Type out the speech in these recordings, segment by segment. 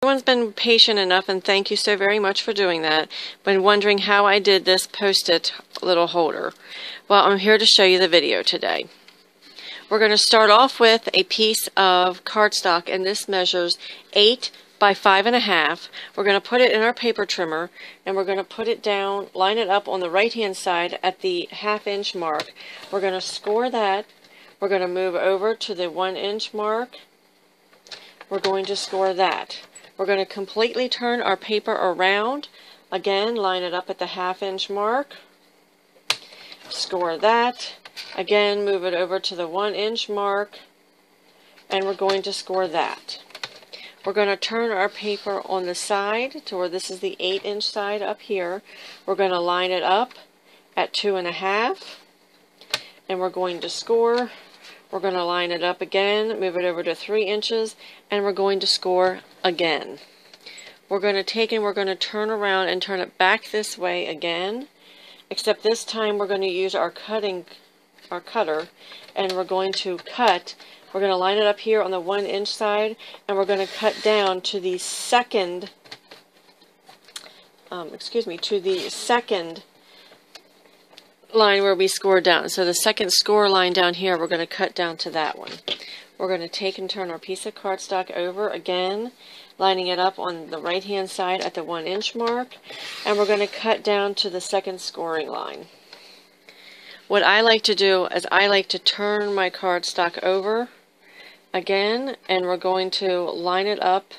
Everyone's been patient enough, and thank you so very much for doing that. Been wondering how I did this post-it little holder. Well, I'm here to show you the video today. We're going to start off with a piece of cardstock, and this measures 8 by 5.5. We're going to put it in our paper trimmer, and we're going to put it down, line it up on the right-hand side at the 1/2 inch mark. We're going to score that. We're going to move over to the 1 inch mark. We're going to score that. We're going to completely turn our paper around. Again, line it up at the 1/2 inch mark. Score that. Again, move it over to the 1 inch mark. And we're going to score that. We're going to turn our paper on the side to where this is the 8 inch side up here. We're going to line it up at 2.5. And we're going to score. We're going to line it up again, move it over to 3 inches, and we're going to score again. We're going to take and we're going to turn around and turn it back this way again, except this time we're going to use our cutter, and we're going to cut. We're going to line it up here on the 1 inch side, and we're going to cut down to the second, line where we scored down. So the second score line down here, we're going to cut down to that one. We're going to take and turn our piece of cardstock over again, lining it up on the right hand side at the 1 inch mark, and we're going to cut down to the second scoring line. What I like to do is I like to turn my cardstock over again, and we're going to line it up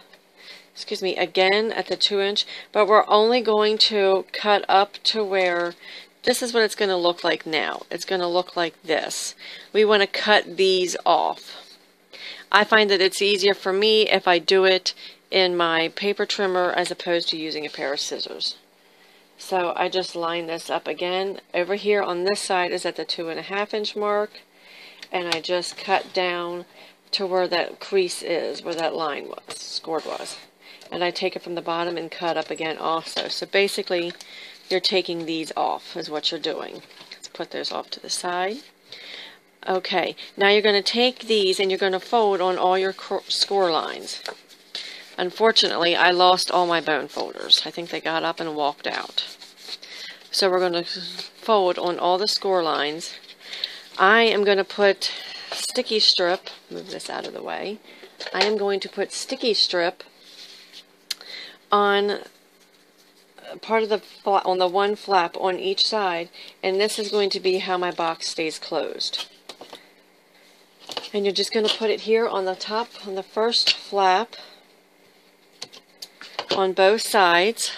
again at the 2 inch, but we're only going to cut up to where this is what it's going to look like now. It's going to look like this. We want to cut these off. I find that it's easier for me if I do it in my paper trimmer as opposed to using a pair of scissors. So I just line this up again. Over here on this side is at the 2.5 inch mark, and I just cut down to where that crease is, where that line was, scored was. And I take it from the bottom and cut up again also. So basically, you're taking these off is what you're doing. Let's put those off to the side. Okay, now you're going to take these and you're going to fold on all your score lines. Unfortunately, I lost all my bone folders. I think they got up and walked out. So we're going to fold on all the score lines. I am going to put sticky strip, move this out of the way. I am going to put sticky strip on part of on the one flap on each side, and this is going to be how my box stays closed. And you're just going to put it here on the top, on the first flap, on both sides.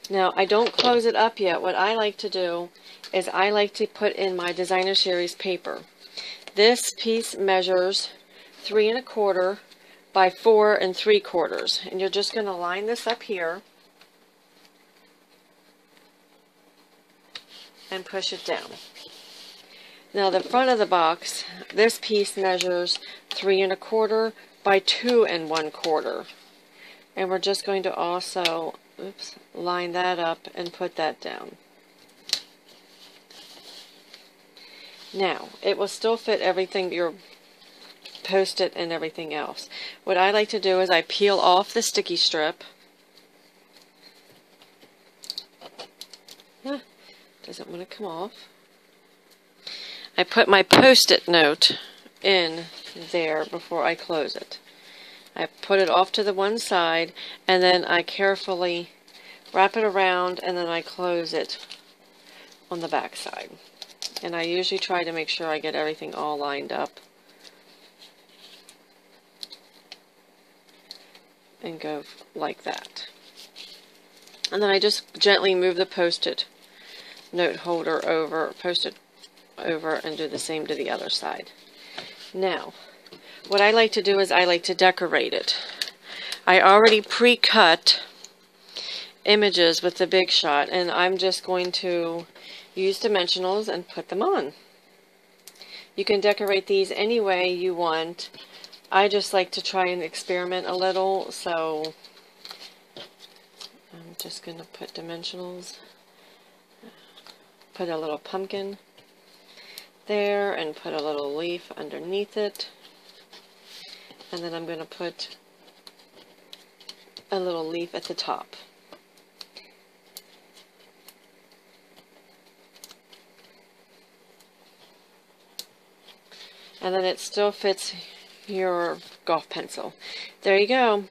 Now, I don't close it up yet. What I like to do is I like to put in my Designer Series paper. This piece measures 3 1/4 by 4 3/4, and you're just going to line this up here and push it down. Now the front of the box, this piece measures 3 1/4 by 2 1/4, and we're just going to also line that up and put that down. Now, it will still fit everything, your post-it and everything else. What I like to do is I peel off the sticky strip. Doesn't want to come off. I put my post-it note in there before I close it. I put it off to the one side, and then I carefully wrap it around, and then I close it on the back side. And I usually try to make sure I get everything all lined up and go like that. And then I just gently move the post-it note holder over, post-it over, and do the same to the other side. Now, what I like to do is I like to decorate it. I already pre-cut images with the Big Shot, and I'm just going to use dimensionals and put them on. You can decorate these any way you want. I just like to try and experiment a little, so I'm just going to put dimensionals, put a little pumpkin, there and put a little leaf underneath it. And then I'm going to put a little leaf at the top. And then it still fits your golf pencil. There you go.